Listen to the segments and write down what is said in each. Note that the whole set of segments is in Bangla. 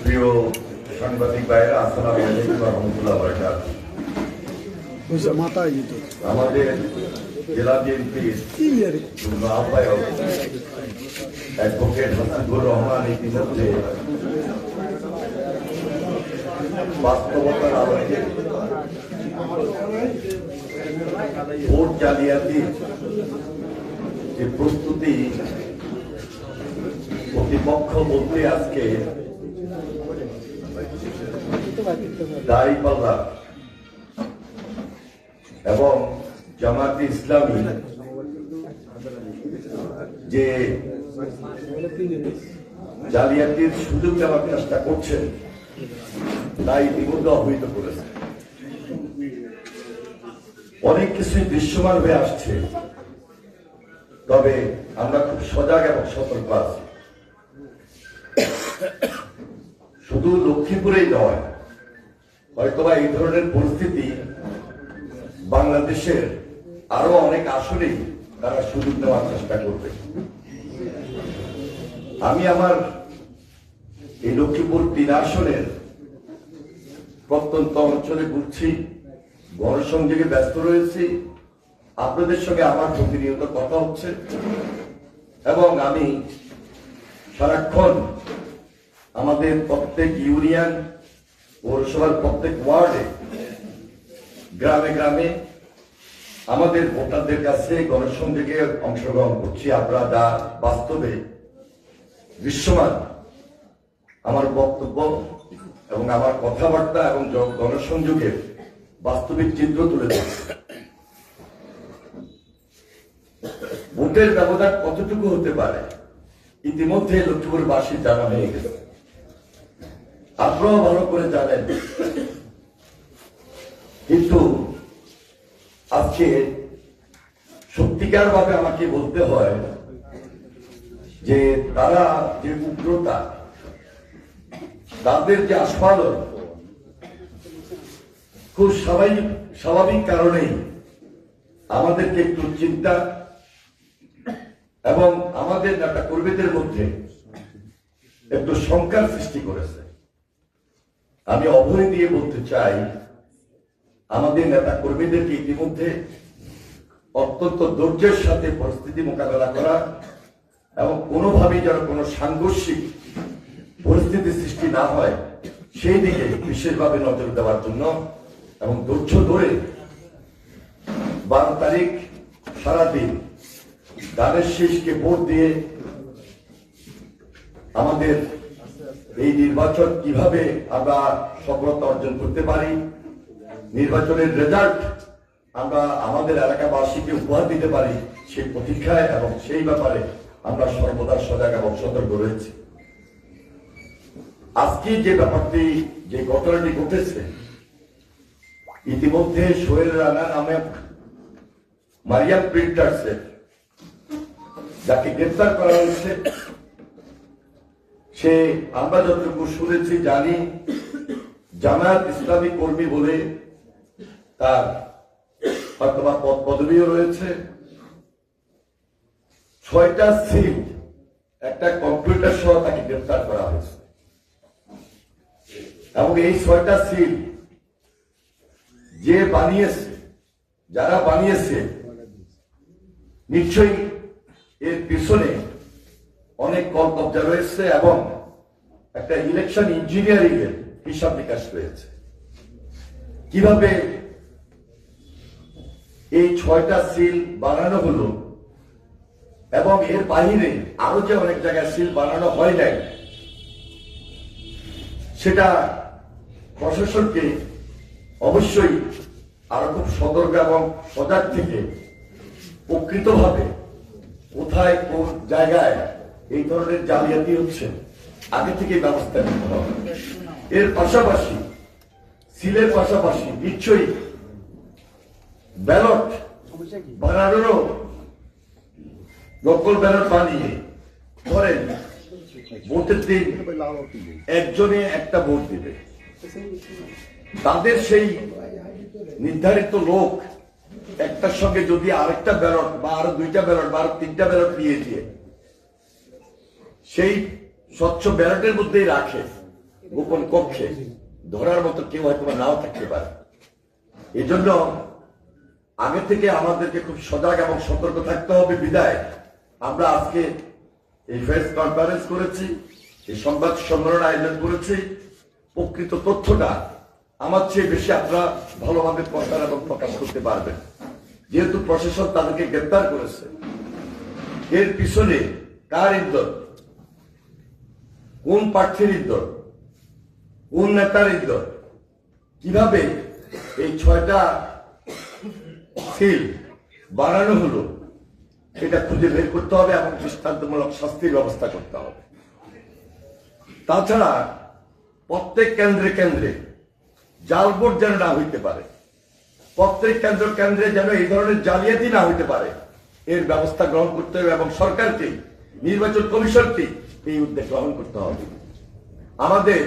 প্রিয় সাংবাদিক ভাইরা, আসসালামু আলাইকুম ওয়া রাহমাতুল্লাহি ওয়া বারাকাতুহু। আমাদের জেলা বিএনপির আহ্বায়ক অ্যাডভোকেট হাসিবুর রহমান ইতিমধ্যে বাস্তবতার আলোকে ভোট জালিয়াতির যে প্রস্তুতি প্রতিপক্ষ বলতে আজকে দাঁড়িপাল্লা এবং জামায়াতে ইসলামী যে জালিয়াতির সুযোগ নেওয়ার চেষ্টা করছেন তাই ইতিমধ্যে অবহিত করেছে। অনেক কিছুই দৃশ্যমান হয়ে আসছে, তবে আমরা খুব সজাগ এবং সতর্ক আছি। শুধু লক্ষ্মীপুরেই নয়, হয়তোবা এই ধরনের পরিস্থিতি বাংলাদেশের আরো অনেক আসনেই তারা সুযোগ নেওয়ার চেষ্টা করবে। আমি আমার এই লক্ষ্মীপুর 3 আসনের প্রত্যন্ত অঞ্চলে ঘুরছি, গণসংযোগে ব্যস্ত রয়েছি, আপনাদের সঙ্গে আমার প্রতিনিয়ত কথা হচ্ছে এবং আমি সারাক্ষণ আমাদের প্রত্যেক ইউনিয়ন, পৌরসভার প্রত্যেক ওয়ার্ডে, গ্রামে গ্রামে আমাদের ভোটারদের কাছে গণসংযোগে অংশগ্রহণ করছি। আপনারা যা বাস্তবে দৃশ্যমান আমার বক্তব্য এবং আমার কথাবার্তা এবং গণসংযোগের বাস্তবিক চিত্র তুলে ধরছে। ভোটের ব্যবধান কতটুকু হতে পারে ইতিমধ্যে লক্ষ্মীপুরবাসী জানা হয়ে গেছে, আপনারাও ভালো করে জানেন। কিন্তু আজকে সত্যিকার ভাবে আমাকে বলতে হয় যে তারা যে উগ্রতা, তাদের যে আস্ফালন, খুব স্বাভাবিক কারণেই আমাদেরকে একটু চিন্তা এবং আমাদের নেতা কর্মীদের মধ্যে একটু শঙ্কার সৃষ্টি করেছে। আমি অভয় দিয়ে বলতে চাই, আমাদের নেতা কর্মীদেরকে ইতিমধ্যে অত্যন্ত ধৈর্যের সাথে পরিস্থিতি মোকাবেলা করা এবং কোনোভাবেই যেন কোনো সাংঘর্ষিক পরিস্থিতি সৃষ্টি না হয় সেই দিকে বিশেষভাবে নজর দেওয়ার জন্য এবং ধৈর্য ধরে 12 তারিখ সারাদিন ধানের শীষকে ভোট দিয়ে আমাদের এই নির্বাচন কিভাবে আমরা সফলতা অর্জন করতে পারি, নির্বাচনের রেজাল্ট আমরা আমাদের এলাকাবাসীকে উপহার দিতে পারি, সেই প্রতীক্ষায় এবং সেই ব্যাপারে আমরা সর্বদা সজাগ এবং সতর্ক রয়েছি। আজকে যে ব্যাপারটি, যে ঘটনাটি ঘটেছে, ইতিমধ্যে সোহেল রানা নামে মারিয়াম প্রিন্টার্সের যাকে গ্রেফতার করা হয়েছে, সে আমরা যতটুকু শুনেছি জানি জামায়াত ইসলামী কর্মী বলে তার হয়তোবা পদ পদবীও রয়েছে। 6টা সিল, একটা কম্পিউটার সহ তাকে গ্রেফতার করা হয়েছে এবং এই 6টা সিল যে বানিয়েছে, যারা বানিয়েছে, নিশ্চয়ই এর পিছনে অনেক কল কবজা রয়েছে এবং একটা ইলেকশন ইঞ্জিনিয়ারিং এর হিসাব নিকাশ রয়েছে। কিভাবে এই 6টা সিল বানানো হলো এবং এর বাহিরে আরো যে অনেক জায়গায় সিল বানানো হয় নাই, সেটা প্রশাসনকে অবশ্যই আরো খুব সতর্ক এবং সজাগ থেকে প্রকৃতভাবে কোথায় কোন জায়গায় এই ধরনের জালিয়াতি হচ্ছে আগে থেকে ব্যবস্থা নিতে হবে। এর পাশাপাশি, সিলের পাশাপাশি নিশ্চয়ই ব্যালট বানানোরও, নকল ব্যালট বানিয়ে ধরেন ভোটের দিন একজনে একটা ভোট দিবে, তাদের সেই নির্ধারিত লোক একটার সঙ্গে যদি আরেকটা ব্যালট বা আরো দুইটা ব্যালট বা আরো তিনটা ব্যালট দিয়ে দিয়ে সেই স্বচ্ছ ব্যালটের মধ্যেই রাখে গোপন কক্ষে, ধরার মতো কেউ হয়তো নাও থাকতে পারে। এজন্য আগে থেকে আমাদেরকে খুব সজাগ এবং সতর্ক থাকতে হবে। বিদায় আমরা আজকে এই প্রেস কনফারেন্স করেছি, এই সংবাদ সম্মেলন আয়োজন করেছি। প্রকৃত তথ্যটা আমার চেয়ে বেশি আপনারা ভালোভাবে প্রচার এবং প্রকাশ করতে পারবেন। যেহেতু প্রশাসন তাদেরকে গ্রেপ্তার করেছে, এর পিছনে কার ইন্ধন, কোন প্রার্থীর ইন্ধন, কোন নেতার ইন্ধন, কিভাবে এই 6টা সিল বানানো হলো এটা খুঁজে বের করতে হবে এবং দৃষ্টান্তমূলক শাস্তির ব্যবস্থা করতে হবে। তাছাড়া প্রত্যেক কেন্দ্রে কেন্দ্রে জাল ভোট যেন না হইতে পারে, প্রত্যেক কেন্দ্রে যেন এই ধরনের জালিয়াতি না হইতে পারে, এর ব্যবস্থা গ্রহণ করতে হবে এবং সরকারকে, নির্বাচন কমিশনকে এই উদ্যোগ গ্রহণ করতে হবে। আমাদের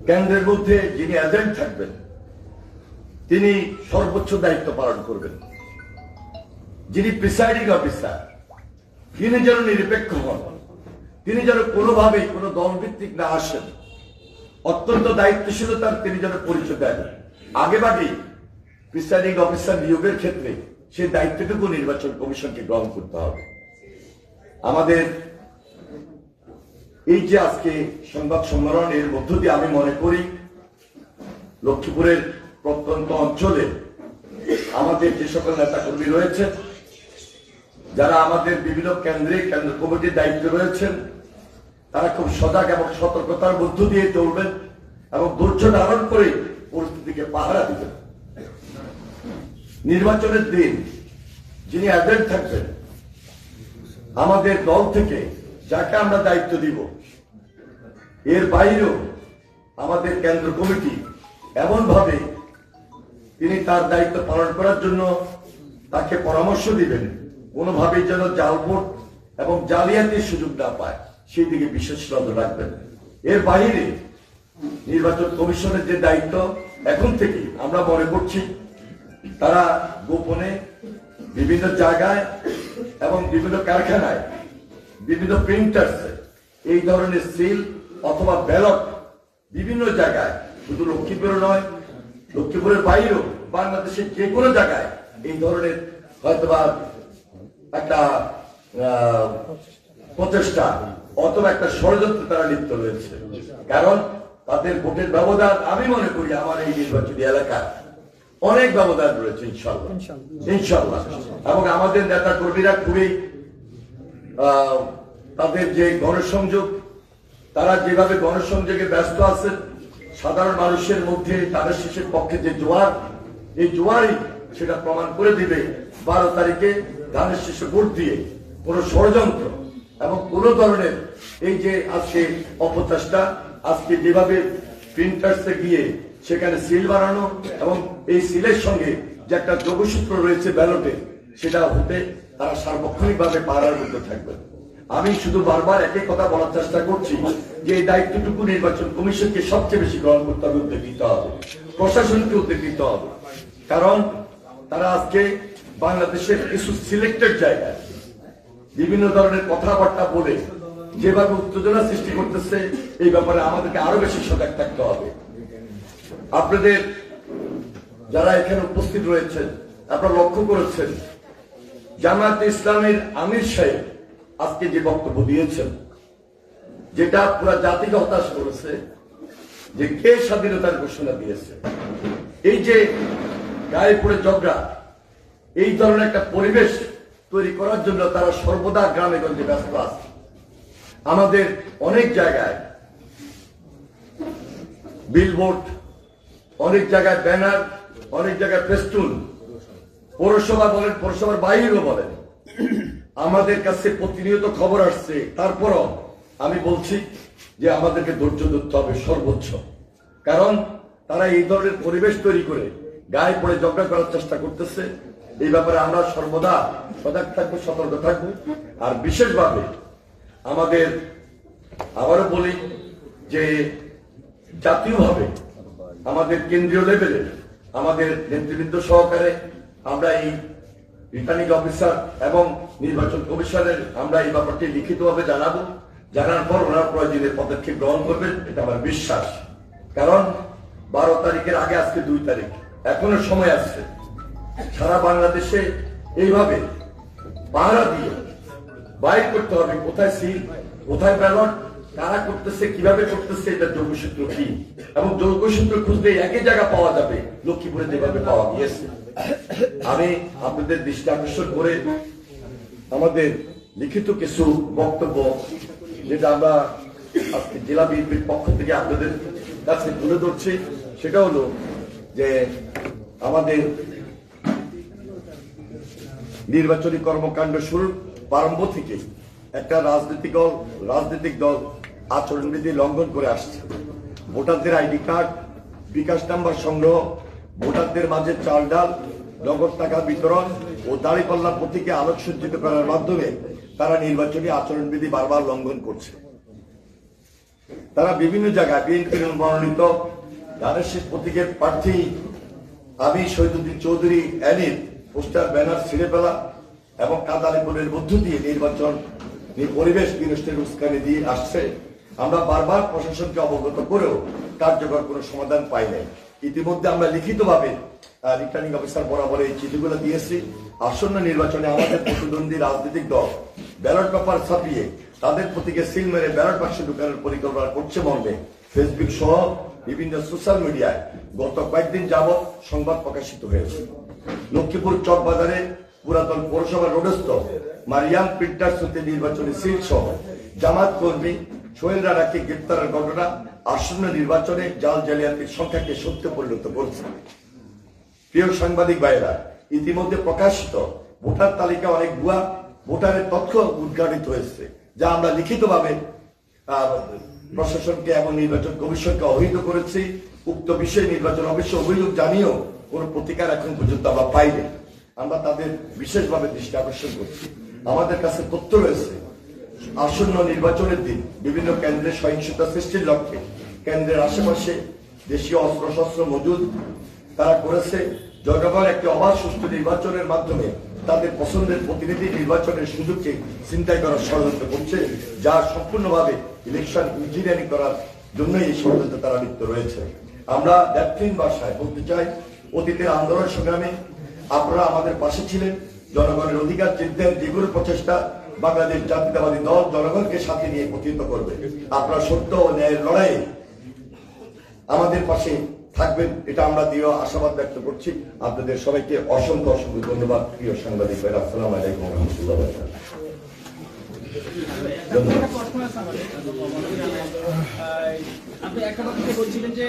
কেন্দ্রের মধ্যে যিনি এজেন্ট থাকবেন তিনি সর্বোচ্চ দায়িত্ব পালন করবেন। যিনি প্রিসাইডিং অফিসার তিনি যেন নিরপেক্ষ হন, তিনি যেন কোনোভাবেই কোনো দলভিত্তিক না আসেন, অত্যন্ত দায়িত্বশীলতার তিনি যেন পরিচয় দেন। আগেভাগেই প্রিসাইডিং অফিসার নিয়োগের ক্ষেত্রে সেই দায়িত্বটুকু নির্বাচন কমিশনকে গ্রহণ করতে হবে। আমাদের এই যে আজকে সংবাদ সম্মেলন, এর মধ্য দিয়ে আমি মনে করি লক্ষ্মীপুরের প্রত্যন্ত অঞ্চলে আমাদের যে সকল নেতা কর্মী রয়েছে, যারা আমাদের বিভিন্ন কেন্দ্র কমিটির দায়িত্বে রয়েছেন, তারা খুব সজাগ এবং সতর্কতার মধ্য দিয়ে চলবেন এবং ধৈর্য ধারণ করে পরিস্থিতিকে পাহারা দিবেন। নির্বাচনের দিন যিনি এজেন্ট থাকবেন আমাদের দল থেকে, যাকে আমরা দায়িত্ব দিব, এর বাইরেও আমাদের কেন্দ্র কমিটি এমন ভাবে তিনি তার দায়িত্ব পালন করার জন্য তাকে পরামর্শ দিবেন, কোনোভাবেই যেন জাল ভোট এবং জালিয়াতির সুযোগ না পায় সেই দিকে বিশেষ নজর রাখবেন। এর বাইরে নির্বাচন কমিশনের যে দায়িত্ব, এখন থেকে আমরা মনে করছি তারা গোপনে বিভিন্ন জায়গায় এবং বিভিন্ন কারখানায়, বিভিন্ন প্রিন্টার্সে এই ধরনের সিল অথবা ব্যালট বিভিন্ন জায়গায়, শুধু লক্ষ্মীপুরে নয়, লক্ষ্মীপুরের বাইরেও বাংলাদেশের যে কোনো জায়গায় এই ধরনের হয়তোবা একটা প্রচেষ্টা অথবা একটা ষড়যন্ত্র তারা লিপ্ত রয়েছে। কারণ তাদের ভোটের ব্যবধান, আমি মনে করি আমার এই নির্বাচনী এলাকায় অনেক ব্যবধান রয়েছে ইনশাল্লাহ ইনশাল্লাহ। এবং আমাদের নেতা কর্মীরা খুবই তাদের যে গণসংযোগ, তারা যেভাবে গণসংযোগে ব্যস্ত আছেন, সাধারণ মানুষের মধ্যে তাদের শেষের পক্ষে যে জোয়ার, এই জোয়ারই সেটা প্রমাণ করে দিবে 12 তারিখে ধানের শেষে ভোট দিয়ে কোন ষড়যন্ত্র এবং কোন ধরনের এই যে আজকে অপচেষ্টা, আজকে যেভাবে প্রিন্টার্সে গিয়ে সেখানে সিল বানানো এবং এই সিলের সঙ্গে যে একটা যোগসূত্র রয়েছে ব্যালটে, সেটা হতে তারা সার্বক্ষণিকভাবে পাড়ার মধ্যে থাকবে। আমি শুধু বারবার একই কথা বলার চেষ্টা করছি যে এই দায়িত্বটুকু নির্বাচন কমিশনকে সবচেয়ে বেশি গ্রহণ করতে হবে, উদ্যোগ নিতে হবে, প্রশাসনকে উদ্যোগ নিতে হবে। কারণ তারা আজকে বাংলাদেশের কিছু সিলেক্টেড জায়গায় বিভিন্ন ধরনের কথাবার্তা বলে যেভাবে উত্তেজনা সৃষ্টি করতেছে, এই ব্যাপারে আমাদেরকে আরো বেশি সজাগ থাকতে হবে। আপনাদের যারা এখানে উপস্থিত রয়েছেন, আপনারা লক্ষ্য করেছেন জামায়াতে ইসলামের আমির সাহেব আজকে যে বক্তব্য দিয়েছেন, যেটা পুরো জাতিকে হতাশ করেছে, যে কে স্বাধীনতার ঘোষণা দিয়েছে। এই যে গায়ে পড়ে ঝগড়া, এই ধরনের একটা পরিবেশ তৈরি করার জন্য তারা সর্বদা গ্রামে গঞ্জে ব্যস্ত আছে। আমাদের অনেক জায়গায় বিলবোর্ড, অনেক জায়গায় ব্যানার, অনেক জায়গায় ফেস্টুন, পৌরসভা বলেন, পৌরসভার বাইরেও বলেন, আমাদের কাছে প্রতিনিয়ত খবর আসছে। তারপরও আমি বলছি যে আমাদেরকে ধৈর্য ধরতে হবে সর্বোচ্চ। কারণ তারা এই ধরনের পরিবেশ তৈরি করে গায়ে পড়ে ঝগড়া করার চেষ্টা করতেছে। এই ব্যাপারে আমরা সর্বদা সজাগ থাকবো, সতর্ক থাকবো। আর বিশেষভাবে আমাদের আবারও বলি যে জাতীয়ভাবে আমাদের কেন্দ্রীয় লেভেলে আমাদের নেতৃবৃন্দ সহকারে আমরা এই রিটার্নিং অফিসার এবং নির্বাচন কমিশনের আমরা এই ব্যাপারটি লিখিতভাবে জানাবো। জানার পর ওনারা প্রয়োজনীয় পদক্ষেপ গ্রহণ করবেন, এটা আমার বিশ্বাস। কারণ 12 তারিখের আগে আজকে 2 তারিখ, এখনো সময় আছে। সারা বাংলাদেশে এইভাবে পাহারা দিয়ে বাইর করতে হবে কোথায় সিল, কোথায় ব্যালট, কারা করতেছে, কিভাবে করতেছে, এটা যোগসূত্র কি, এবং যোগসূত্র খুঁজলে একই জায়গা পাওয়া যাবে লক্ষ্মীপুরে যেভাবে পাওয়া গিয়েছে। আমি আপনাদের দৃষ্টি আকর্ষণ করে আমাদের লিখিত কিছু বক্তব্য, যেটা আমরা আজকে জেলা বিএনপির পক্ষ থেকে আপনাদের কাছে তুলে ধরছি, সেটা হলো যে আমাদের নির্বাচনী কর্মকাণ্ড শুরুর প্রারম্ভ থেকে একটা রাজনৈতিক দল আচরণবিধি লঙ্ঘন করে আসছে। ভোটারদের আইডি কার্ড, বিকাশ নাম্বার সংগ্রহ, ভোটারদের মাঝে চাল ডাল, নগদ টাকা বিতরণ ও দাঁড়িপাল্লা প্রতীকে আলোকসজ্জিত করার মাধ্যমে তারা নির্বাচনী আচরণবিধি বারবার লঙ্ঘন করছে। তারা বিভিন্ন জায়গায় বিএনপির মনোনীত ধানের শীষ প্রতীকের প্রার্থী আমি শহীদুদ্দিন চৌধুরী অ্যানির পোস্টার ব্যানার ছিঁড়ে ফেলা এবং কাদালিপুরের মধ্য দিয়ে নির্বাচন পরিবেশ বিনষ্টের উস্কানি দিয়ে আসছে। আমরা বারবার প্রশাসনকে অবগত করেও কার্যকর কোনো সমাধান পাই নাই। ইতিমধ্যে আমরা লিখিতভাবে রিটার্নিং অফিসার বরাবর এই চিঠিগুলো দিয়েছি। আসন্ন নির্বাচনে আমাদের প্রতিদ্বন্দ্বী রাজনৈতিক দল ব্যালট পেপার ছাপিয়ে তাদের প্রতীকে সিল মেরে ব্যালট বাক্সে ঢুকানোর পরিকল্পনা করছে মর্মে ফেসবুক সহ বিভিন্ন সোশ্যাল মিডিয়ায় গত কয়েকদিন যাবৎ সংবাদ প্রকাশিত হয়েছে। লক্ষ্মীপুর চকবাজারে পুরাতন পৌরসভা রোডস্থ মারিয়াম প্রিন্টার্স হতে নির্বাচনী সিল সহ জামাত কর্মী সোহেল রানাকে গ্রেপ্তারের ঘটনা আসন্ন নির্বাচনে জাল জালিয়াতির সংখ্যাকে সত্য পরিণত করছে। প্রিয় সাংবাদিক ভাইয়েরা, ইতিমধ্যে প্রকাশিত ভোটার তালিকা অনেক ভুয়া ভোটারের তথ্য উদ্ঘাটিত হয়েছে, যা আমরা লিখিতভাবে প্রশাসনকে এবং নির্বাচন কমিশনকে অবহিত করেছি। উক্ত বিষয়ে নির্বাচন অবশ্য অভিযোগ জানিয়েও কোন প্রতিকার এখন পর্যন্ত আমরা পাইনি। আমরা তাদের বিশেষভাবে দৃষ্টি আকর্ষণ করছি। আমাদের কাছে তথ্য রয়েছে আসন্ন নির্বাচনের দিন বিভিন্ন কেন্দ্রে সহিংসতা সৃষ্টির লক্ষ্যে কেন্দ্রের আশেপাশে দেশীয় অস্ত্রশস্ত্র মজুদ তারা করেছে। জনগণ একটি অবাধ সুষ্ঠু নির্বাচনের মাধ্যমে তাদের পছন্দের প্রতিনিধি নির্বাচনের সুযোগকে ছিনতাই করার ষড়যন্ত্র করছে, যা সম্পূর্ণভাবে ইলেকশন ইঞ্জিনিয়ারিং করার জন্য এই ষড়যন্ত্রে তারা লিপ্ত রয়েছে। আমরা দ্যাপ্তিহীন ভাষায় বলতে চাই, অতীতের আন্দোলন সংগ্রামে আপনারা আমাদের পাশে ছিলেন। জনগণের অধিকার চিন্তার যেগুলো প্রচেষ্টা বাংলাদেশ জাতীয়তাবাদী দল জনগণকে সাথে নিয়ে প্রতিহিত করবে। আপনারা সত্য ও ন্যায়ের লড়াইয়ে আমাদের পাশে থাকবেন, এটা আমরা দৃঢ় আশাবাদ ব্যক্ত করছি। আপনাদের সবাইকে অসংখ্য ধন্যবাদ। প্রিয় সাংবাদিক ভাইরা, আসসালামু আলাইকুম ওয়া রাহমাতুল্লাহি ওয়া বারাকাতুহু। আপনি একটা কথা বলছিলেন যে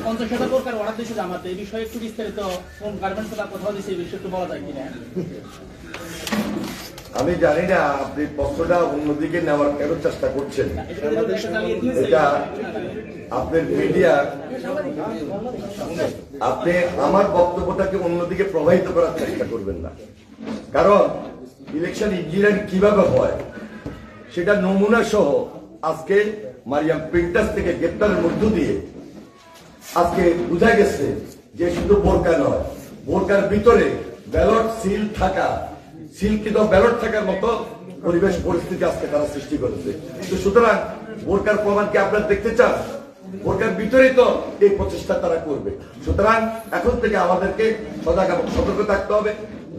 50,000 প্রকার অর্ডার দিয়েছে জামাতে, এই বিষয়ে একটু বিস্তারিত কোন গার্মেন্টস বা কোথাও দিয়েছে এই বিষয়ে একটু বলা যায় কিনা? আমি জানি না আপনি পত্রটা অন্যদিকে নেওয়ার কেন চেষ্টা করছেন। এটা আপনার মিডিয়া, আপনি আমার বক্তব্যটাকে অন্যদিকে প্রবাহিত করার চেষ্টা করবেন না। কারণ ইলেকশন ইঞ্জিনিয়ারিং কিভাবে হয় সেটা নমুনা সহ আজকে মারিয়াম প্রিন্টার্স থেকে গ্রেপ্তারের মধ্য দিয়ে আজকে বোঝা গেছে যে শুধু বোরকা নয়, বোরকার ভিতরে ব্যালট সিল থাকা, সিলকৃত ব্যালট থাকার মতো পরিবেশ পরিস্থিতি আজকে তারা সৃষ্টি করেছে। তো সুতরাং বোরকার প্রমাণ কি আপনারা দেখতে চান? বোরকার ভিতরেই তো এই প্রচেষ্টা তারা করবে। সুতরাং এখন থেকে আমাদেরকে সজাগ এবং সতর্ক থাকতে হবে।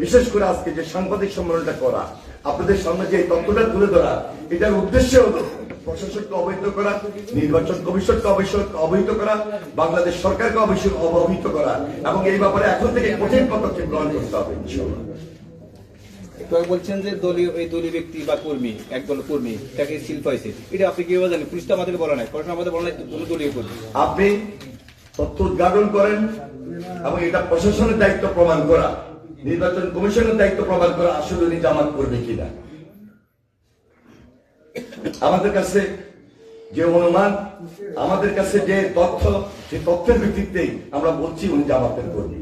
বিশেষ করে আজকে যে সাংবাদিক সম্মেলনটা করা, আপনাদের সামনে যে তথ্যটা তুলে ধরা, এটার উদ্দেশ্য হলো প্রশাসনকে অবহিত করা, নির্বাচন কমিশনকে অবহিত করা, বাংলাদেশ সরকারকে অবহিত করা, এবং এই ব্যাপারে এখন থেকে কঠিন পদক্ষেপ গ্রহণ করতে হবে ইনশাআল্লাহ। বলছেন যে দলীয় ব্যক্তি বা কর্মী, একদল কর্মী তাকে সিল পাইছে, এটা আপনি কিভাবে জানেন? পুলিশ তো আমাদের বলা নাই, প্রশাসন আমাদের বলা নাই কোন দলীয় কর্মী। আপনি তথ্য উদ্ঘাটন করেন এবং এটা প্রশাসনের দায়িত্ব প্রমাণ করা, নির্বাচন কমিশনের দায়িত্ব প্রমাণ করা আসলে উনি জামাত করবে কিনা। আমাদের কাছে যে অনুমান, আমাদের কাছে যে তথ্য, সেই তথ্যের ভিত্তিতেই আমরা বলছি উনি জামাতের কর্মী।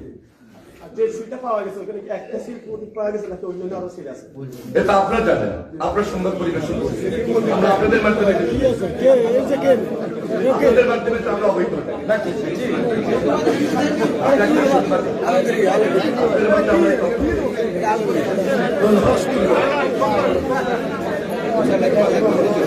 যে সিলটা পাওয়া গেছে ওখানে কি একটা সিল প্রতীক পাওয়া গেছে নাকি অন্য আরো সিল আছে? এটা আপনারা জানেন, আপনারা সংবাদ পরিবেশন করছেন, আমরা আপনাদের মাধ্যমে আপনাদের মাধ্যমে তো আমরা অবহিত হই। আপনাদের মাধ্যমে আমরা